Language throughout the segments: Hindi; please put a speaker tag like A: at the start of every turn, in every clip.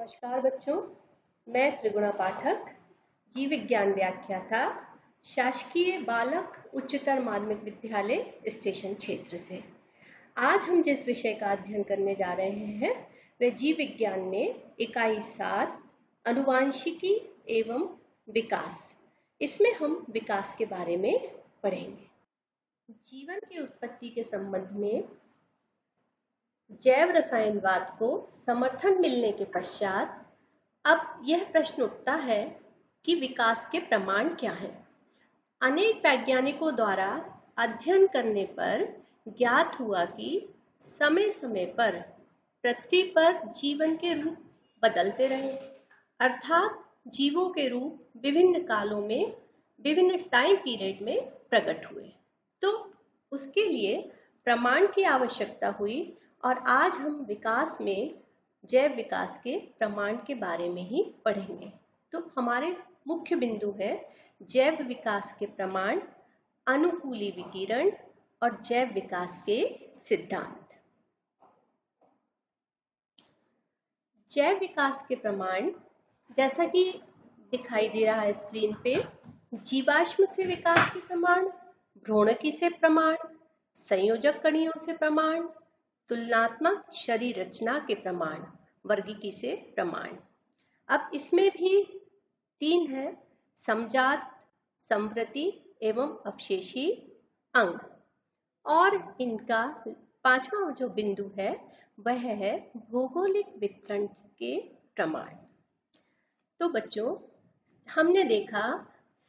A: नमस्कार बच्चों, मैं त्रिगुणा पाठक, जीव विज्ञान व्याख्याता, शासकीय बालक उच्चतर माध्यमिक विद्यालय स्टेशन क्षेत्र से। आज हम जिस विषय का अध्ययन करने जा रहे हैं वह जीव विज्ञान में इकाई 7 अनुवांशिकी एवं विकास। इसमें हम विकास के बारे में पढ़ेंगे। जीवन की उत्पत्ति के संबंध में जैव रसायनवाद को समर्थन मिलने के पश्चात अब यह प्रश्न उठता है कि विकास के प्रमाण क्या हैं। अनेक वैज्ञानिकों द्वारा अध्ययन करने पर ज्ञात हुआ कि समय समय पर पृथ्वी पर जीवन के रूप बदलते रहे, अर्थात जीवों के रूप विभिन्न कालों में विभिन्न टाइम पीरियड में प्रकट हुए। तो उसके लिए प्रमाण की आवश्यकता हुई और आज हम विकास में जैव विकास के प्रमाण के बारे में ही पढ़ेंगे। तो हमारे मुख्य बिंदु है जैव विकास के प्रमाण, अनुकूली विकिरण और जैव विकास के सिद्धांत। जैव विकास के प्रमाण जैसा कि दिखाई दे रहा है स्क्रीन पे, जीवाश्म से विकास के प्रमाण, भ्रूणकी से प्रमाण, संयोजक कणियों से प्रमाण, तुलनात्मक शरीर रचना के प्रमाण, वर्गीकी से प्रमाण। अब इसमें भी 3 है, समजात, संवृति एवं अवशेषी अंग। और इनका 5वां जो बिंदु है वह है भौगोलिक वितरण के प्रमाण। तो बच्चों, हमने देखा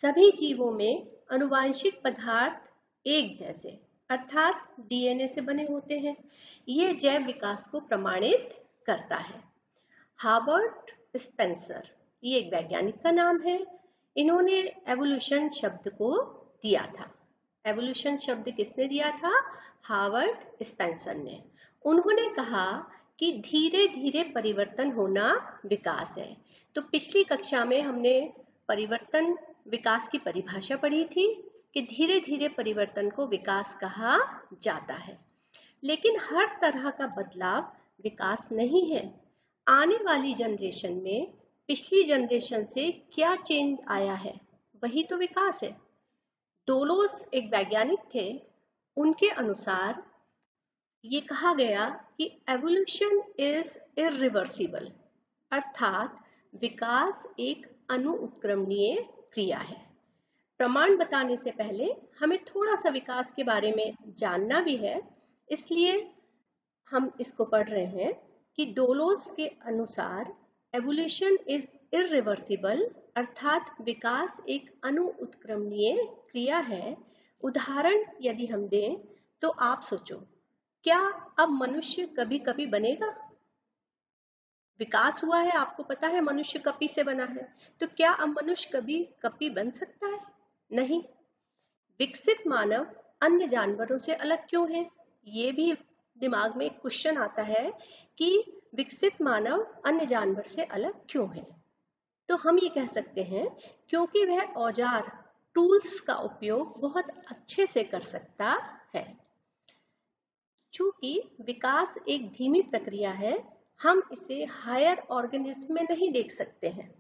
A: सभी जीवों में अनुवांशिक पदार्थ एक जैसे अर्थात डीएनए से बने होते हैं। ये जैव विकास को प्रमाणित करता है। हार्बर्ट स्पेंसर, ये एक वैज्ञानिक का नाम है, इन्होंने एवोल्यूशन शब्द को दिया था। एवोल्यूशन शब्द किसने दिया था? हार्बर्ट स्पेंसर ने। उन्होंने कहा कि धीरे धीरे परिवर्तन होना विकास है। तो पिछली कक्षा में हमने परिवर्तन विकास की परिभाषा पढ़ी थी कि धीरे धीरे परिवर्तन को विकास कहा जाता है। लेकिन हर तरह का बदलाव विकास नहीं है। आने वाली जनरेशन में पिछली जनरेशन से क्या चेंज आया है वही तो विकास है। डोलोस एक वैज्ञानिक थे, उनके अनुसार ये कहा गया कि एवोल्यूशन इज इरिवर्सिबल, अर्थात विकास एक अनुत्क्रमणीय क्रिया है। प्रमाण बताने से पहले हमें थोड़ा सा विकास के बारे में जानना भी है, इसलिए हम इसको पढ़ रहे हैं कि डोलोस के अनुसार एवोल्यूशन इज इरिवर्सिबल, अर्थात विकास एक अनुत्क्रमणीय क्रिया है। उदाहरण यदि हम दें तो आप सोचो, क्या अब मनुष्य कभी कभी बनेगा? विकास हुआ है, आपको पता है मनुष्य कपी से बना है, तो क्या अब मनुष्य कभी कपी बन सकता है? नहीं। विकसित मानव अन्य जानवरों से अलग क्यों है? ये भी दिमाग में एक क्वेश्चन आता है कि विकसित मानव अन्य जानवर से अलग क्यों है? तो हम ये कह सकते हैं क्योंकि वह औजार, टूल्स का उपयोग बहुत अच्छे से कर सकता है। चूंकि विकास एक धीमी प्रक्रिया है, हम इसे हायर ऑर्गेनिज्म में नहीं देख सकते हैं,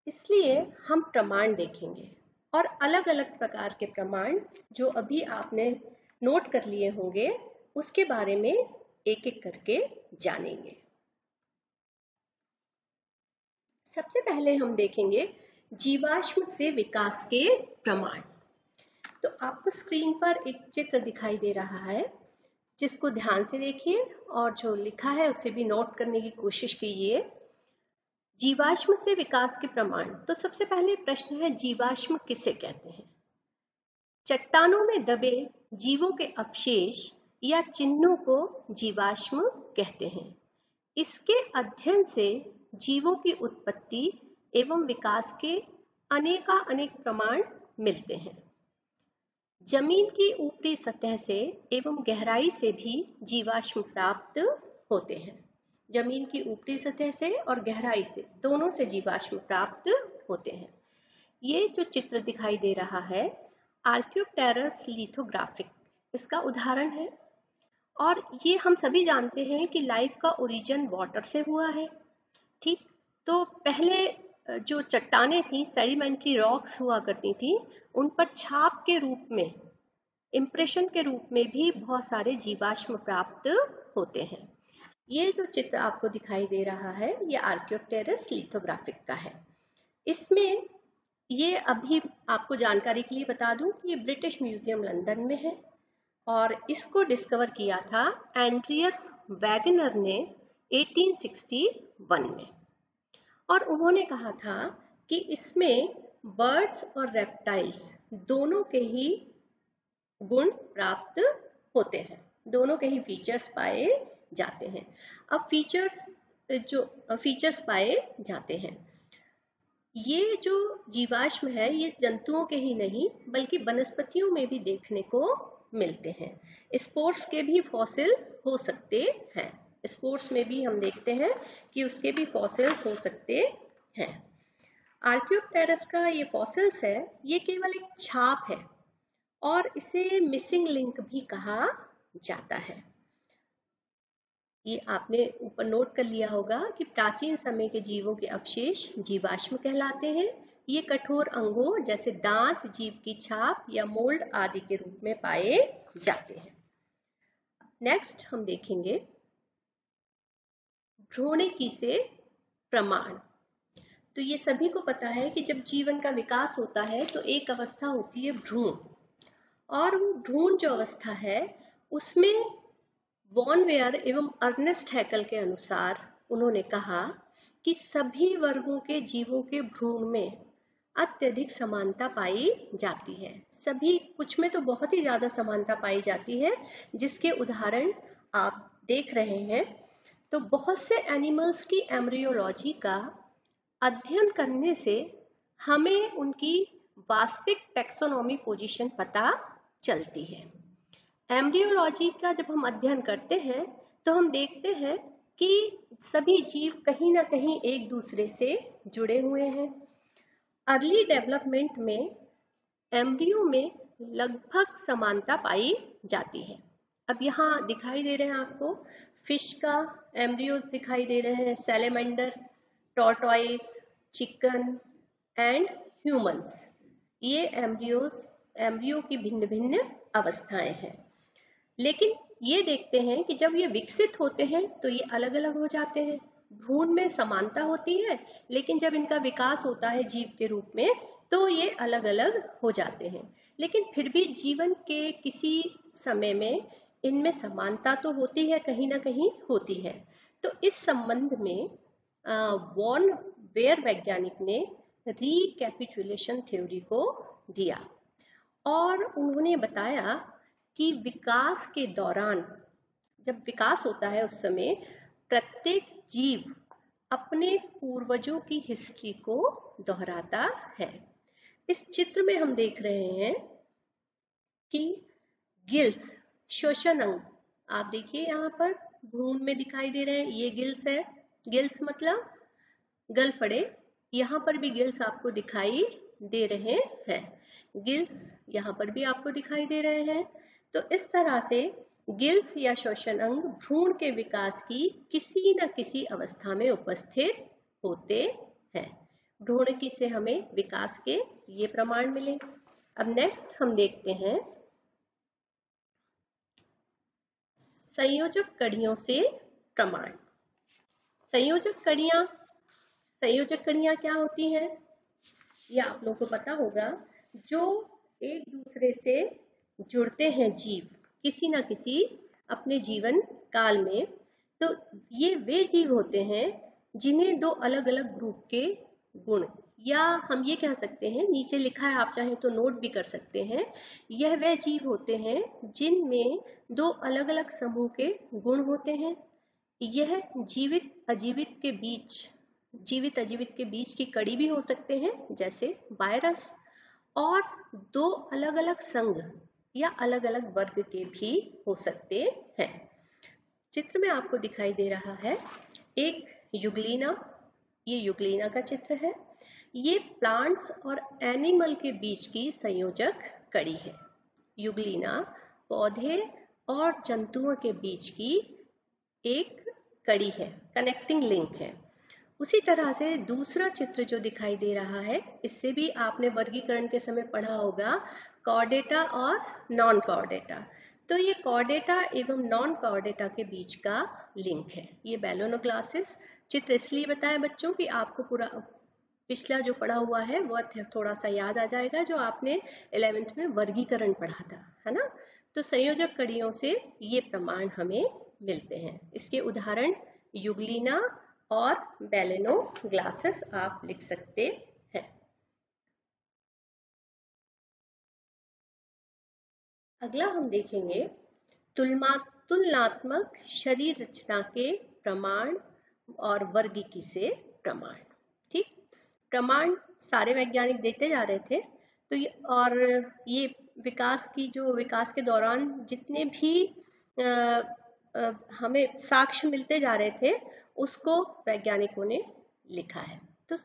A: इसलिए हम प्रमाण देखेंगे और अलग अलग प्रकार के प्रमाण जो अभी आपने नोट कर लिए होंगे उसके बारे में एक एक करके जानेंगे। सबसे पहले हम देखेंगे जीवाश्म से विकास के प्रमाण। तो आपको स्क्रीन पर एक चित्र दिखाई दे रहा है, जिसको ध्यान से देखिए और जो लिखा है उसे भी नोट करने की कोशिश कीजिए। जीवाश्म से विकास के प्रमाण। तो सबसे पहले प्रश्न है, जीवाश्म किसे कहते हैं? चट्टानों में दबे जीवों के अवशेष या चिन्हों को जीवाश्म कहते हैं। इसके अध्ययन से जीवों की उत्पत्ति एवं विकास के अनेक प्रमाण मिलते हैं। जमीन की ऊपरी सतह से एवं गहराई से भी जीवाश्म प्राप्त होते हैं। जमीन की ऊपरी सतह से और गहराई से, दोनों से जीवाश्म प्राप्त होते हैं। ये जो चित्र दिखाई दे रहा है आर्क्योप्टेरस लिथोग्राफिक, इसका उदाहरण है। और ये हम सभी जानते हैं कि लाइफ का ओरिजिन वाटर से हुआ है। ठीक। तो पहले जो चट्टानें थी, सेडिमेंट्री रॉक्स हुआ करती थी, उन पर छाप के रूप में, इम्प्रेशन के रूप में भी बहुत सारे जीवाश्म प्राप्त होते हैं। ये जो चित्र आपको दिखाई दे रहा है, ये आर्कियोप्टेरस लिथोग्राफिक का है। इसमें ये अभी आपको जानकारी के लिए बता दूं कि ये ब्रिटिश म्यूजियम लंदन में है और इसको डिस्कवर किया था एंड्रियस वैगनर ने 1861 में। और उन्होंने कहा था कि इसमें बर्ड्स और रेप्टाइल्स दोनों के ही गुण प्राप्त होते हैं, दोनों के ही फीचर्स पाए जाते हैं। अब फीचर्स पाए जाते हैं, ये जो जीवाश्म है ये जंतुओं के ही नहीं बल्कि वनस्पतियों में भी देखने को मिलते हैं। स्पोर्स के भी फॉसिल हो सकते हैं, स्पोर्स में भी हम देखते हैं कि उसके भी फॉसिल्स हो सकते हैं। आर्कियोप्टेरस का ये फॉसिल्स है, ये केवल एक छाप है और इसे मिसिंग लिंक भी कहा जाता है। ये आपने ऊपर नोट कर लिया होगा कि प्राचीन समय के जीवों के अवशेष जीवाश्म कहलाते हैं। ये कठोर अंगों जैसे दांत, जीभ की छाप या मोल्ड आदि के रूप में पाए जाते हैं। नेक्स्ट हम देखेंगे भ्रूणिकी से प्रमाण। तो ये सभी को पता है कि जब जीवन का विकास होता है तो एक अवस्था होती है भ्रूण, और वो भ्रूण जो अवस्था है उसमें वॉन वेयर एवं अर्नेस्ट हैकल के अनुसार उन्होंने कहा कि सभी वर्गों के जीवों के भ्रूण में अत्यधिक समानता पाई जाती है। सभी, कुछ में तो बहुत ही ज्यादा समानता पाई जाती है, जिसके उदाहरण आप देख रहे हैं। तो बहुत से एनिमल्स की एम्ब्रियोलॉजी का अध्ययन करने से हमें उनकी वास्तविक टैक्सोनॉमी पोजीशन पता चलती है। एम्ब्रियोलॉजी का जब हम अध्ययन करते हैं तो हम देखते हैं कि सभी जीव कहीं ना कहीं एक दूसरे से जुड़े हुए हैं। अर्ली डेवलपमेंट में एम्ब्रियो में लगभग समानता पाई जाती है। अब यहाँ दिखाई दे रहे हैं आपको फिश का एम्ब्रियो दिखाई दे रहे हैं, salamander, tortoise, chicken and humans. ये एम्ब्रियो की भिन्न भिन्न अवस्थाएं हैं। लेकिन ये देखते हैं कि जब ये विकसित होते हैं तो ये अलग अलग हो जाते हैं। भ्रूण में समानता होती है, लेकिन जब इनका विकास होता है जीव के रूप में तो ये अलग अलग हो जाते हैं। लेकिन फिर भी जीवन के किसी समय में इनमें समानता तो होती है, कहीं ना कहीं होती है। तो इस संबंध में वॉन वेयर वैज्ञानिक ने रिकैपिचुलेशन थ्योरी को दिया और उन्होंने बताया कि विकास के दौरान, जब विकास होता है उस समय प्रत्येक जीव अपने पूर्वजों की हिस्ट्री को दोहराता है। इस चित्र में हम देख रहे हैं कि गिल्स, श्वसन अंग, आप देखिए यहाँ पर भ्रूण में दिखाई दे रहे हैं, ये गिल्स है। गिल्स मतलब गलफड़े, यहाँ पर भी गिल्स आपको दिखाई दे रहे हैं। गिल्स यहाँ पर भी आपको दिखाई दे रहे हैं। तो इस तरह से गिल्स या श्वसन अंग भ्रूण के विकास की किसी न किसी अवस्था में उपस्थित होते हैं। भ्रूणिकी से हमें विकास के ये प्रमाण मिले। अब नेक्स्ट हम देखते हैं संयोजक कड़ियों से प्रमाण। संयोजक कड़ियां क्या होती हैं? ये आप लोगों को पता होगा, जो एक दूसरे से जुड़ते हैं जीव किसी न किसी अपने जीवन काल में। तो ये वे जीव होते हैं जिन्हें दो अलग अलग ग्रुप के गुण, या हम ये कह सकते हैं, नीचे लिखा है आप चाहें तो नोट भी कर सकते हैं, यह वे जीव होते हैं जिनमें दो अलग अलग समूह के गुण होते हैं। यह जीवित अजीवित के बीच की कड़ी भी हो सकते हैं, जैसे वायरस, और दो अलग अलग संघ या अलग अलग वर्ग के भी हो सकते हैं। चित्र में आपको दिखाई दे रहा है एक युग्लिना, ये युग्लिना का चित्र है। ये प्लांट्स और एनिमल के बीच की संयोजक कड़ी है। युग्लिना पौधे और जंतुओं के बीच की एक कड़ी है, कनेक्टिंग लिंक है। उसी तरह से दूसरा चित्र जो दिखाई दे रहा है, इससे भी आपने वर्गीकरण के समय पढ़ा होगा कॉर्डेटा और नॉन कॉर्डेटा। तो ये कॉर्डेटा एवं नॉन कॉर्डेटा के बीच का लिंक है। ये बेलोनोग्लासिस चित्र इसलिए बताया बच्चों कि आपको पूरा पिछला जो पढ़ा हुआ है वो थोड़ा सा याद आ जाएगा, जो आपने 11th में वर्गीकरण पढ़ा था, है ना। तो संयोजक कड़ियों से ये प्रमाण हमें मिलते हैं। इसके उदाहरण युगलिना और बेलेनोग्लासिस आप लिख सकते हैं। अगला हम देखेंगे तुलनात्मक शरीर रचना के प्रमाण और वर्गीकी से प्रमाण। ठीक, प्रमाण सारे वैज्ञानिक देते जा रहे थे, तो ये विकास के दौरान जितने भी हमें साक्ष्य मिलते जा रहे थे, उसको वैज्ञानिकों ने लिखा है। तो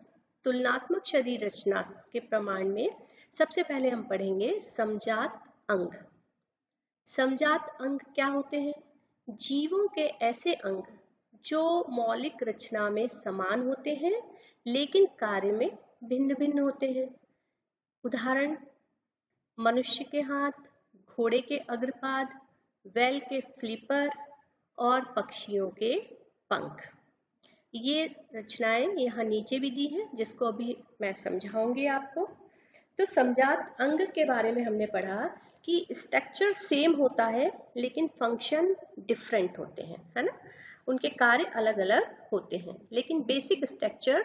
A: तुलनात्मक शरीर रचना के प्रमाण में सबसे पहले हम पढ़ेंगे समजात अंग। समजात अंग क्या होते हैं? जीवों के ऐसे अंग जो मौलिक रचना में समान होते हैं लेकिन कार्य में भिन्न भिन्न होते हैं। उदाहरण मनुष्य के हाथ, घोड़े के अग्रपाद, बैल के फ्लिपर और पक्षियों के पंख। ये रचनाएं यहाँ नीचे भी दी हैं, जिसको अभी मैं समझाऊंगी आपको। तो समजात अंग के बारे में हमने पढ़ा कि स्ट्रक्चर सेम होता है लेकिन फंक्शन डिफरेंट होते हैं, है ना। उनके कार्य अलग अलग होते हैं लेकिन बेसिक स्ट्रक्चर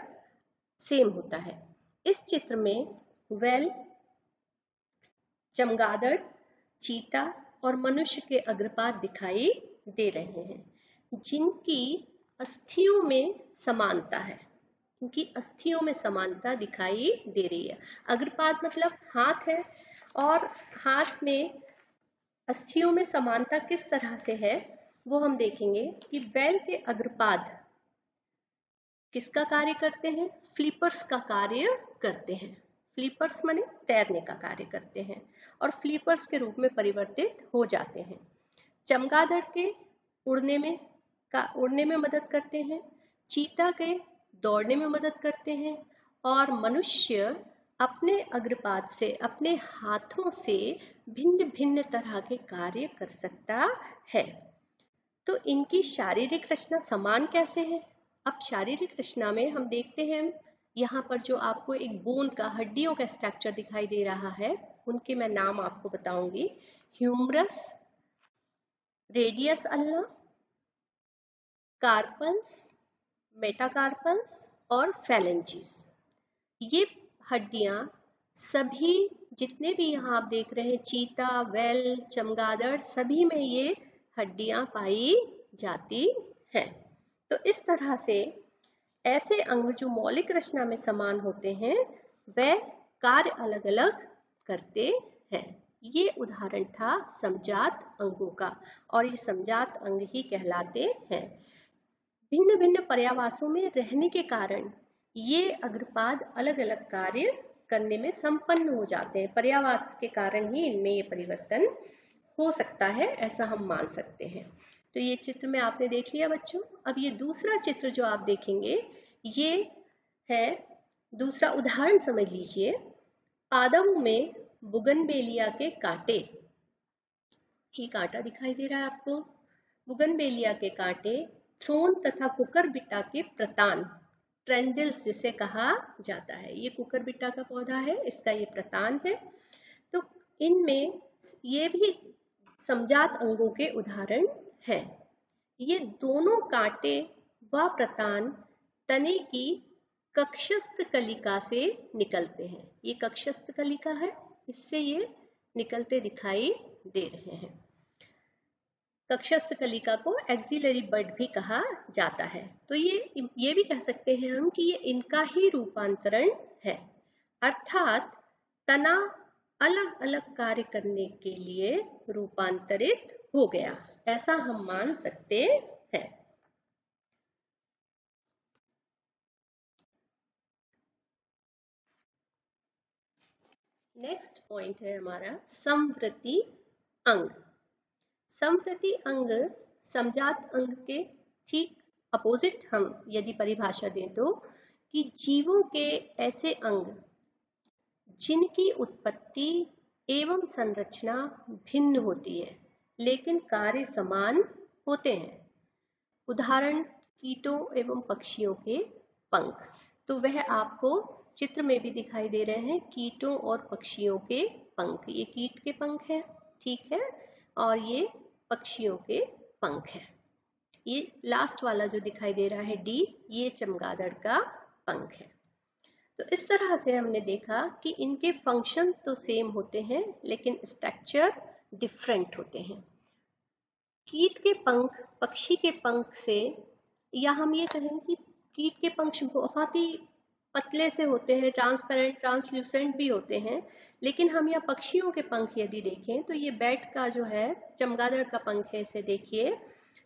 A: सेम होता है। इस चित्र में बैल, चमगादड़, चीता और मनुष्य के अग्रपाद दिखाई दे रहे हैं, जिनकी अस्थियों में समानता है। इनकी अस्थियों में समानता दिखाई दे रही है। अग्रपाद मतलब हाथ है, और हाथ में अस्थियों में समानता किस तरह से है वो हम देखेंगे कि बैल के अग्रपाद किसका कार्य करते हैं? फ्लिपर्स का कार्य करते हैं। फ्लिपर्स माने तैरने का कार्य करते हैं और फ्लिपर्स के रूप में परिवर्तित हो जाते हैं। चमगादड़ के उड़ने में मदद करते हैं, चीता के दौड़ने में मदद करते हैं, और मनुष्य अपने अग्रपाद से, अपने हाथों से भिन्न भिन्न तरह के कार्य कर सकता है। तो इनकी शारीरिक रचना समान कैसे है? अब शारीरिक रचना में हम देखते हैं, यहाँ पर जो आपको एक बोन का, हड्डियों का स्ट्रक्चर दिखाई दे रहा है, उनके मैं नाम आपको बताऊंगी। Humerus, radius ulna, carpals, metacarpals और फैलेंजिस। ये हड्डियां सभी, जितने भी यहाँ आप देख रहे हैं, चीता, बैल, चमगादड़, सभी में ये हड्डियां पाई जाती हैं। तो इस तरह से ऐसे अंग जो मौलिक रचना में समान होते हैं, वे कार्य अलग अलग करते हैं। ये उदाहरण था समजात अंगों का, और ये समजात अंग ही कहलाते हैं। भिन्न भिन्न पर्यावासों में रहने के कारण ये अग्रपाद अलग अलग कार्य करने में संपन्न हो जाते हैं। पर्यावास के कारण ही इनमें ये परिवर्तन हो सकता है, ऐसा हम मान सकते हैं। तो ये चित्र में आपने देख लिया बच्चों। अब ये दूसरा चित्र जो आप देखेंगे, ये है दूसरा उदाहरण, समझ लीजिए। पादपों में बुगनबेलिया के कांटे, ये कांटा दिखाई दे रहा है आपको। बुगनबेलिया के कांटे थ्रोन तथा कुकुरबिटा के प्रतान, ट्रेंडिल्स जिसे कहा जाता है, ये कुकुरबिटा का पौधा है, इसका ये प्रतान है। तो इनमें ये भी समजात अंगों के उदाहरण है। ये दोनों कांटे व प्रतान तने की कक्षस्थ कलिका से निकलते हैं। ये कक्षस्थ कलिका है, इससे ये निकलते दिखाई दे रहे हैं। कक्षस्थ कलिका को एक्सिलरी बड भी कहा जाता है। तो ये भी कह सकते हैं हम कि ये इनका ही रूपांतरण है, अर्थात तना अलग अलग कार्य करने के लिए रूपांतरित हो गया, ऐसा हम मान सकते हैं। नेक्स्ट पॉइंट है हमारा समवृत्ति अंग। समवृत्ति अंग समजात अंग के ठीक अपोजिट हम यदि परिभाषा दें तो कि जीवों के ऐसे अंग जिनकी उत्पत्ति एवं संरचना भिन्न होती है लेकिन कार्य समान होते हैं। उदाहरण कीटों एवं पक्षियों के पंख। तो वह आपको चित्र में भी दिखाई दे रहे हैं, कीटों और पक्षियों के पंख। ये कीट के पंख है, ठीक है, और ये पक्षियों के पंख है। ये लास्ट वाला जो दिखाई दे रहा है डी, ये चमगादड़ का पंख है। तो इस तरह से हमने देखा कि इनके फंक्शन तो सेम होते हैं लेकिन स्ट्रक्चर डिफरेंट होते हैं। कीट के पंख पक्षी के पंख से, या हम ये कहें कि कीट के पंख बहुत ही पतले से होते हैं, ट्रांसपेरेंट ट्रांसल्यूसेंट भी होते हैं, लेकिन हम यहाँ पक्षियों के पंख यदि देखें तो ये बैट का जो है चमगादड़ का पंख है, इसे देखिए,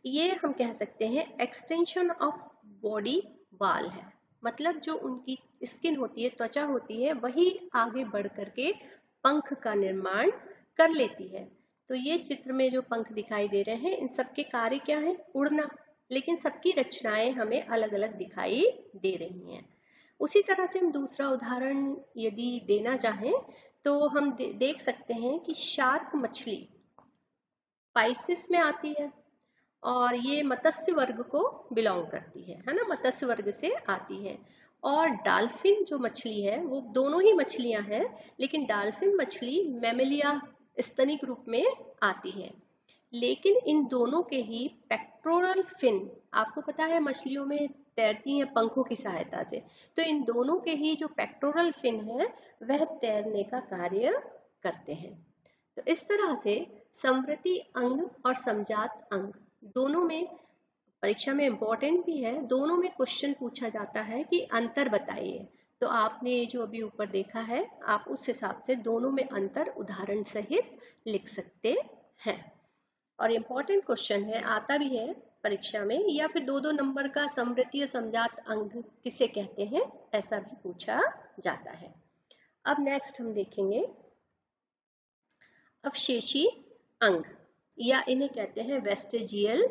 A: ये हम कह सकते हैं एक्सटेंशन ऑफ बॉडी वाल है। मतलब जो उनकी स्किन होती है, त्वचा होती है, वही आगे बढ़ करके पंख का निर्माण कर लेती है। तो ये चित्र में जो पंख दिखाई दे रहे हैं, इन सबके कार्य क्या है? उड़ना। लेकिन सबकी रचनाएं हमें अलग अलग दिखाई दे रही हैं। उसी तरह से हम दूसरा उदाहरण यदि देना चाहें तो हम देख सकते हैं कि शार्क मछली पाइसिस में आती है और ये मत्स्य वर्ग को बिलोंग करती है ना, मत्स्य वर्ग से आती है। और डॉल्फिन जो मछली है, वो दोनों ही मछलियां हैं, लेकिन डॉल्फिन मछली मैमेलिया स्तनिक रूप में आती है। लेकिन इन दोनों के ही पेक्टोरल फिन, आपको पता है मछलियों में तैरती हैं पंखों की सहायता से, तो इन दोनों के ही जो पेक्टोरल फिन है वह तैरने का कार्य करते हैं। तो इस तरह से संवृत्ति अंग और समजात अंग दोनों में परीक्षा में इम्पोर्टेंट भी है, दोनों में क्वेश्चन पूछा जाता है कि अंतर बताइए। तो आपने जो अभी ऊपर देखा है, आप उस हिसाब से दोनों में अंतर उदाहरण सहित लिख सकते हैं। और इम्पोर्टेंट क्वेश्चन है, आता भी है परीक्षा में, या फिर 2-2 नंबर का समवृत्ति और समजात अंग किसे कहते हैं, ऐसा भी पूछा जाता है। अब नेक्स्ट हम देखेंगे अवशेषी अंग, या इन्हें कहते हैं वेस्टिजियल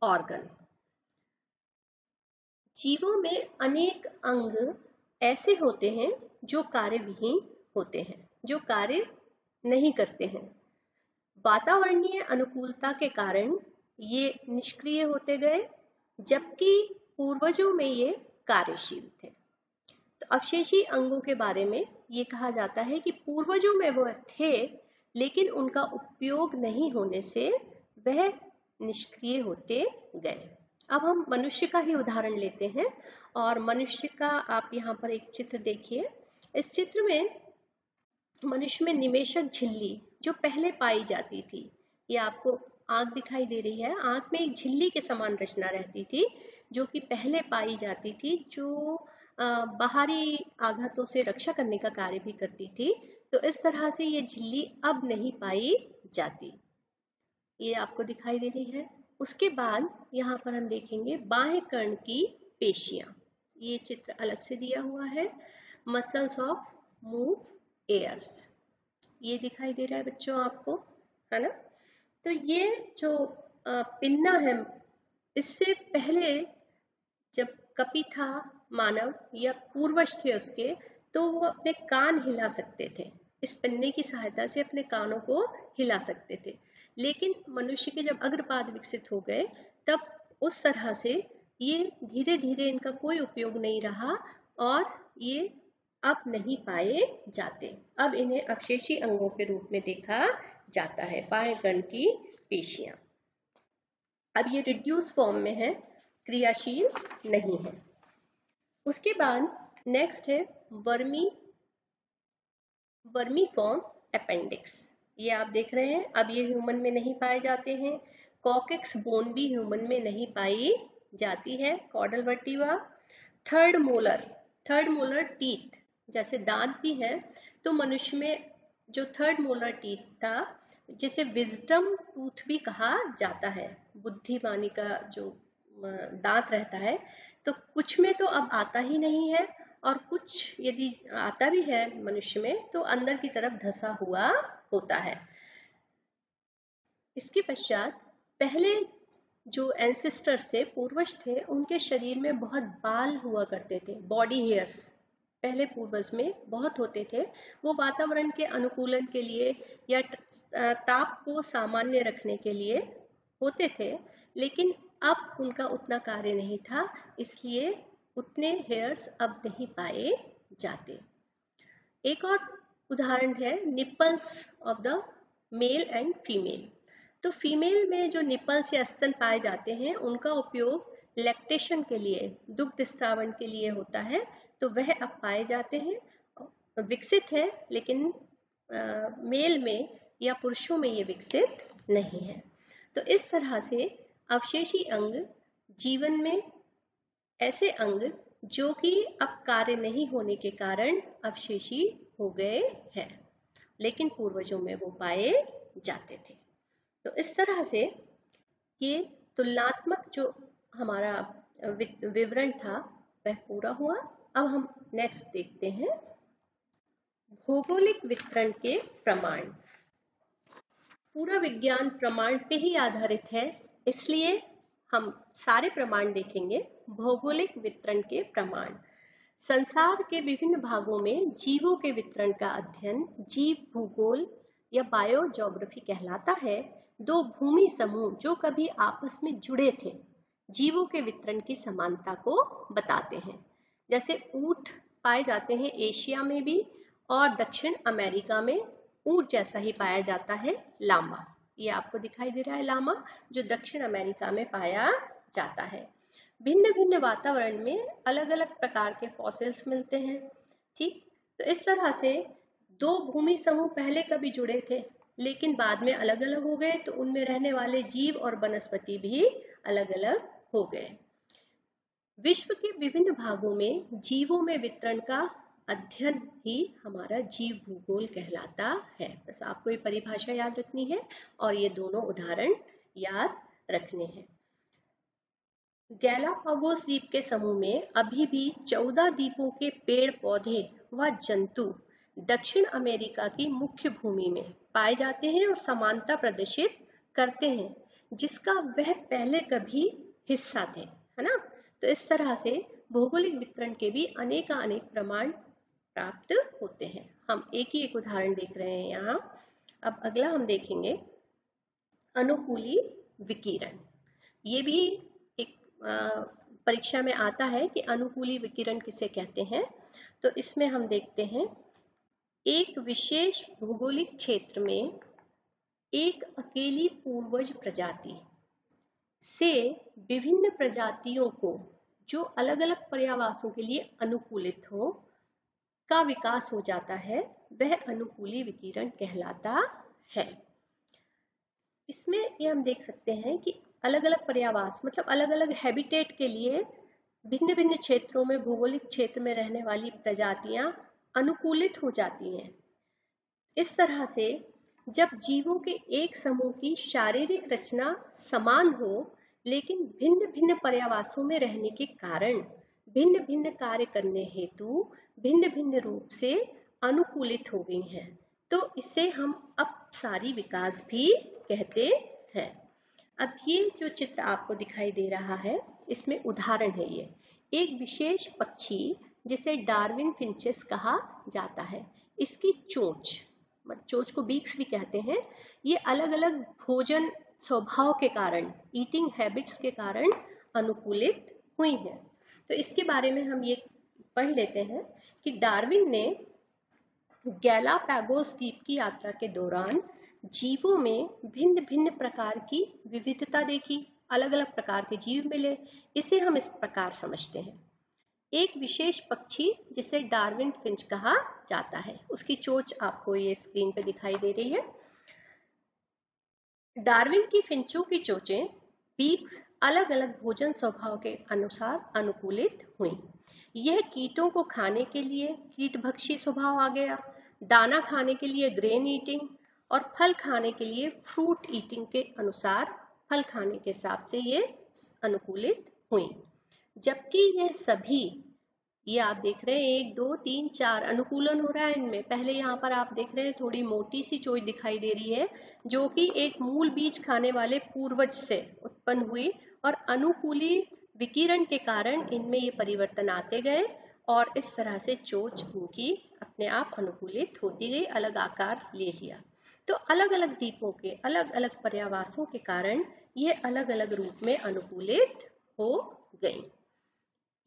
A: ऑर्गन। जीवों में अनेक अंग ऐसे होते हैं जो कार्यविहीन होते हैं, जो कार्य नहीं करते हैं। वातावरणीय अनुकूलता के कारण ये निष्क्रिय होते गए, जबकि पूर्वजों में ये कार्यशील थे। तो अवशेषी अंगों के बारे में ये कहा जाता है कि पूर्वजों में वह थे, लेकिन उनका उपयोग नहीं होने से वह निष्क्रिय होते गए। अब हम मनुष्य का ही उदाहरण लेते हैं, और मनुष्य का आप यहाँ पर एक चित्र देखिए। इस चित्र में मनुष्य में निमेषक झिल्ली जो पहले पाई जाती थी, ये आपको आंख दिखाई दे रही है, आंख में एक झिल्ली के समान रचना रहती थी जो कि पहले पाई जाती थी, जो बाहरी आघातों से रक्षा करने का कार्य भी करती थी। तो इस तरह से ये झिल्ली अब नहीं पाई जाती, ये आपको दिखाई दे रही है। उसके बाद यहाँ पर हम देखेंगे बाह्य कर्ण की पेशियां, ये चित्र अलग से दिया हुआ है। मसल्स ऑफ मूव एयर्स, ये दिखाई दे रहा है बच्चों आपको, है ना। तो ये जो पिन्ना है, इससे पहले जब कपि था मानव या पूर्वज थे उसके, तो वो अपने कान हिला सकते थे, इस पिन्ने की सहायता से अपने कानों को हिला सकते थे। लेकिन मनुष्य के जब अग्रपाद विकसित हो गए, तब उस तरह से ये धीरे धीरे इनका कोई उपयोग नहीं रहा और ये अब नहीं पाए जाते। अब इन्हें अवशेषी अंगों के रूप में देखा जाता है, बाह्य कर्ण की पेशियां। अब ये रिड्यूस फॉर्म में है, क्रियाशील नहीं है। उसके बाद नेक्स्ट है वर्मी फॉर्म अपेंडिक्स, ये आप देख रहे हैं। अब ये ह्यूमन में नहीं पाए जाते हैं। कॉकेक्स बोन भी ह्यूमन में नहीं पाई जाती है। कॉर्डल वर्टिवा, थर्ड मोलर टीथ, जैसे दांत भी है, तो मनुष्य में जो थर्ड मोलर टीथ था, जिसे विजडम टूथ भी कहा जाता है, बुद्धिमानी का जो दांत रहता है, तो कुछ में तो अब आता ही नहीं है, और कुछ यदि आता भी है मनुष्य में तो अंदर की तरफ धंसा हुआ होता है। इसके पश्चात पहले जो एंसेस्टर्स थे, पूर्वज थे, उनके शरीर में बहुत बाल हुआ करते थे, बॉडी हेयर्स पहले पूर्वज में बहुत होते थे। वो वातावरण के अनुकूलन के लिए या ताप को सामान्य रखने के लिए होते थे, लेकिन अब उनका उतना कार्य नहीं था, इसलिए उतने हेयर्स अब नहीं पाए जाते। एक और उदाहरण है nipples of the male and female. तो फीमेल में जो निपल्स या स्तन पाए जाते हैं, उनका उपयोग लैक्टेशन के लिए, दुग्ध स्त्रावण के लिए होता है, तो वह अब पाए जाते हैं, विकसित है, लेकिन मेल में या पुरुषों में ये विकसित नहीं है। तो इस तरह से अवशेषी अंग जीवन में ऐसे अंग जो कि अब कार्य नहीं होने के कारण अवशेषी हो गए हैं, लेकिन पूर्वजों में वो पाए जाते थे। तो इस तरह से ये तुलनात्मक जो हमारा विवरण था वह पूरा हुआ। अब हम नेक्स्ट देखते हैं भौगोलिक वितरण के प्रमाण। पूरा विज्ञान प्रमाण पे ही आधारित है, इसलिए हम सारे प्रमाण देखेंगे। भौगोलिक वितरण के प्रमाण। संसार के विभिन्न भागों में जीवों के वितरण का अध्ययन जीव भूगोल या बायोज्योग्राफी कहलाता है। दो भूमि समूह जो कभी आपस में जुड़े थे, जीवों के वितरण की समानता को बताते हैं। जैसे ऊंट पाए जाते हैं एशिया में भी, और दक्षिण अमेरिका में ऊंट जैसा ही पाया जाता है लामा। ये आपको दिखाई दे रहा है लामा, जो दक्षिण अमेरिका में पाया जाता है। भिन्न भिन्न वातावरण में अलग अलग प्रकार के फॉसिल्स मिलते हैं। ठीक, तो इस तरह से दो भूमि समूह पहले कभी जुड़े थे, लेकिन बाद में अलग अलग हो गए, तो उनमें रहने वाले जीव और वनस्पति भी अलग अलग हो गए। विश्व के विभिन्न भागों में जीवों में वितरण का अध्ययन ही हमारा जीव भूगोल कहलाता है। बस आपको ये परिभाषा याद रखनी है और ये दोनों उदाहरण याद रखने हैं। गैलापागोस द्वीप के समूह में अभी भी 14 द्वीपों के पेड़ पौधे व जंतु दक्षिण अमेरिका की मुख्य भूमि में पाए जाते हैं और समानता प्रदर्शित करते हैं, जिसका वह पहले कभी हिस्सा थे, है ना। तो इस तरह से भौगोलिक वितरण के भी अनेक प्रमाण प्राप्त होते हैं। हम एक ही एक उदाहरण देख रहे हैं यहाँ। अब अगला हम देखेंगे अनुकूली विकिरण। ये भी एक परीक्षा में आता है कि अनुकूली विकिरण किसे कहते हैं। तो इसमें हम देखते हैं एक विशेष भौगोलिक क्षेत्र में एक अकेली पूर्वज प्रजाति से विभिन्न प्रजातियों को जो अलग अलग पर्यावासों के लिए अनुकूलित हो का विकास हो जाता है, वह अनुकूली विकिरण कहलाता है। इसमें ये हम देख सकते हैं कि अलग अलग पर्यावास मतलब अलग अलग हैबिटेट के लिए भिन्न भिन्न क्षेत्रों में, भौगोलिक क्षेत्र में रहने वाली प्रजातियां अनुकूलित हो जाती हैं। इस तरह से जब जीवों के एक समूह की शारीरिक रचना समान हो, लेकिन भिन्न भिन्न पर्यावासों में रहने के कारण भिन्न भिन्न कार्य करने हेतु भिन्न भिन्न रूप से अनुकूलित हो गई हैं, तो इसे हम अपसारी विकास भी कहते हैं। अब ये जो चित्र आपको दिखाई दे रहा है, इसमें उदाहरण है ये एक विशेष पक्षी जिसे डार्विन फिंचेस कहा जाता है। इसकी चोंच को बीक्स भी कहते हैं। ये अलग अलग भोजन स्वभाव के कारण, ईटिंग हैबिट्स के कारण अनुकूलित हुई हैं। तो इसके बारे में हम ये पढ़ लेते हैं कि डार्विन ने गैलापागोस द्वीप की यात्रा के दौरान जीवों में भिन्न भिन्न प्रकार की विविधता देखी, अलग अलग प्रकार के जीव मिले। इसे हम इस प्रकार समझते हैं, एक विशेष पक्षी जिसे डार्विन फिंच कहा जाता है, उसकी चोंच आपको ये स्क्रीन पे दिखाई दे रही है। डार्विन की फिंचों की चोंचें बीक्स अलग अलग भोजन स्वभाव के अनुसार अनुकूलित हुई। यह कीटों को खाने के लिए कीटभक्षी स्वभाव आ गया, दाना खाने के लिए ग्रेन ईटिंग और फल खाने के लिए फ्रूट ईटिंग के अनुसार फल खाने के हिसाब से ये अनुकूलित हुई। जबकि ये सभी, ये आप देख रहे हैं 1 2 3 4 अनुकूलन हो रहा है इनमें। पहले यहाँ पर आप देख रहे हैं थोड़ी मोटी सी चोंच दिखाई दे रही है, जो कि एक मूल बीज खाने वाले पूर्वज से उत्पन्न हुई और अनुकूली विकिरण के कारण इनमें ये परिवर्तन आते गए और इस तरह से चोंच इनकी अपने आप अनुकूलित होती गई, अलग आकार ले लिया। तो अलग अलग द्वीपों के अलग अलग पर्यावासों के कारण ये अलग अलग रूप में अनुकूलित हो गई।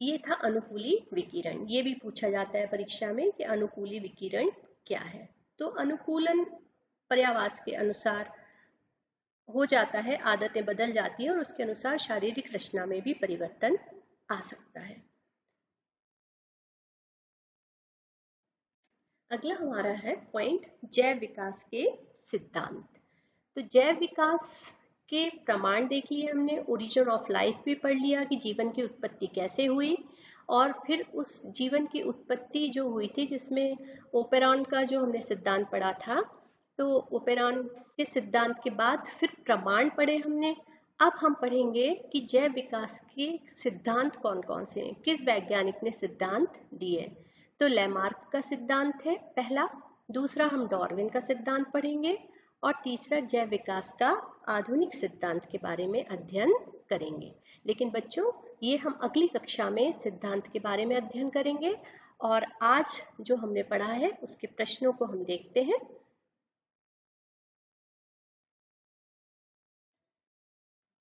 A: ये था अनुकूली विकिरण। ये भी पूछा जाता है परीक्षा में कि अनुकूली विकिरण क्या है। तो अनुकूलन पर्यावास के अनुसार हो जाता है, आदतें बदल जाती हैं और उसके अनुसार शारीरिक रचना में भी परिवर्तन आ सकता है। अगला हमारा है पॉइंट जैव विकास के सिद्धांत। तो जैव विकास के प्रमाण देख लिए हमने, ओरिजिन ऑफ लाइफ भी पढ़ लिया कि जीवन की उत्पत्ति कैसे हुई, और फिर उस जीवन की उत्पत्ति जो हुई थी जिसमें ओपेरॉन का जो हमने सिद्धांत पढ़ा था, तो ओपेरॉन के सिद्धांत के बाद फिर प्रमाण पढ़े हमने। अब हम पढ़ेंगे कि जैव विकास के सिद्धांत कौन कौन से हैं, किस वैज्ञानिक ने सिद्धांत दिए। तो लैमार्क का सिद्धांत है पहला, दूसरा हम डार्विन का सिद्धांत पढ़ेंगे और तीसरा जैव विकास का आधुनिक सिद्धांत के बारे में अध्ययन करेंगे। लेकिन बच्चों, ये हम अगली कक्षा में सिद्धांत के बारे में अध्ययन करेंगे और आज जो हमने पढ़ा है उसके प्रश्नों को हम देखते हैं।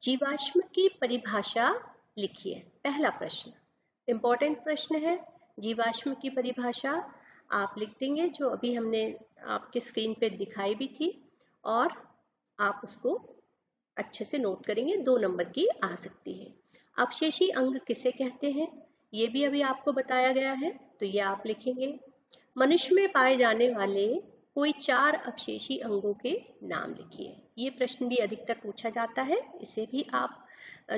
A: जीवाश्म की परिभाषा लिखिए। पहला प्रश्न इंपॉर्टेंट प्रश्न है। जीवाश्म की परिभाषा आप लिख देंगे, जो अभी हमने आपके स्क्रीन पे दिखाई भी थी, और आप उसको अच्छे से नोट करेंगे। 2 नंबर की आ सकती है। अवशेषी अंग किसे कहते हैं, ये भी अभी आपको बताया गया है, तो ये आप लिखेंगे। मनुष्य में पाए जाने वाले कोई 4 अवशेषी अंगों के नाम लिखिए। ये प्रश्न भी अधिकतर पूछा जाता है, इसे भी आप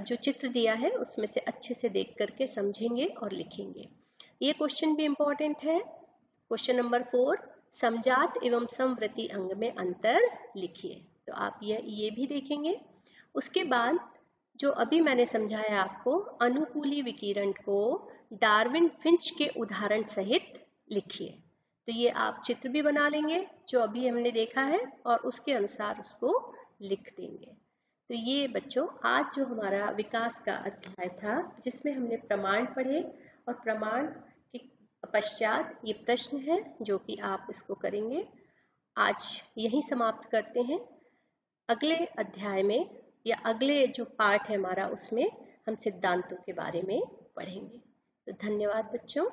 A: जो चित्र दिया है उसमें से अच्छे से देख करके समझेंगे और लिखेंगे। ये क्वेश्चन भी इम्पोर्टेंट है। क्वेश्चन नंबर 4, समजात एवं समवृत्ति अंग में अंतर लिखिए। तो आप ये भी देखेंगे। उसके बाद जो अभी मैंने समझाया आपको, अनुकूली विकिरण को डार्विन फिंच के उदाहरण सहित लिखिए। तो ये आप चित्र भी बना लेंगे जो अभी हमने देखा है और उसके अनुसार उसको लिख देंगे। तो ये बच्चों आज जो हमारा विकास का अध्याय था, जिसमें हमने प्रमाण पढ़े और प्रमाण के पश्चात ये प्रश्न है जो कि आप इसको करेंगे, आज यहीं समाप्त करते हैं। अगले अध्याय में या अगले जो पार्ट है हमारा, उसमें हम सिद्धांतों के बारे में पढ़ेंगे। तो धन्यवाद बच्चों।